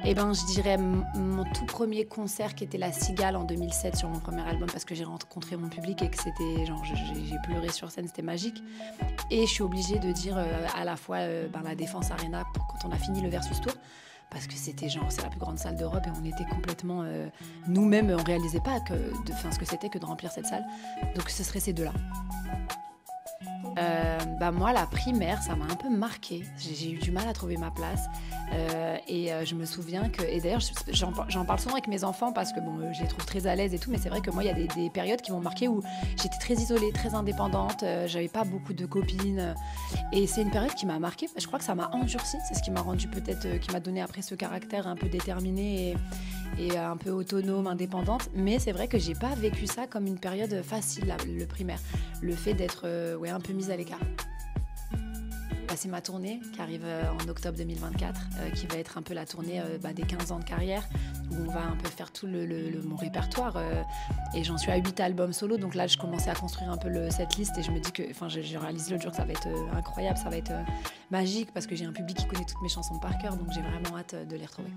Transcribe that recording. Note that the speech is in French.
Eh ben, je dirais mon tout premier concert qui était La Cigale en 2007 sur mon premier album parce que j'ai rencontré mon public et que c'était genre j'ai pleuré sur scène, c'était magique. Et je suis obligée de dire à la fois la Défense Arena quand on a fini le Versus Tour parce que c'était genre c'est la plus grande salle d'Europe et on était complètement nous-mêmes on réalisait pas ce que c'était que de remplir cette salle. Donc ce serait ces deux-là. Moi, la primaire, ça m'a un peu marquée. J'ai eu du mal à trouver ma place. Je me souviens que... Et d'ailleurs, j'en parle souvent avec mes enfants parce que je les trouve très à l'aise et tout, mais c'est vrai que moi, il y a des périodes qui m'ont marquée où j'étais très isolée, très indépendante, j'avais pas beaucoup de copines. Et c'est une période qui m'a marquée. Je crois que ça m'a endurcie. C'est ce qui m'a rendu peut-être... qui m'a donné après ce caractère un peu déterminé et un peu autonome, indépendante. Mais c'est vrai que j'ai pas vécu ça comme une période facile, le primaire. Le fait d'être un peu mise à l'écart. C'est ma tournée qui arrive en octobre 2024, qui va être un peu la tournée des 15 ans de carrière, où on va un peu faire tout mon répertoire. Et j'en suis à 8 albums solo, donc là je commençais à construire un peu cette liste et je me dis que, je réalise l'autre jour que ça va être incroyable, ça va être magique parce que j'ai un public qui connaît toutes mes chansons par cœur, donc j'ai vraiment hâte de les retrouver.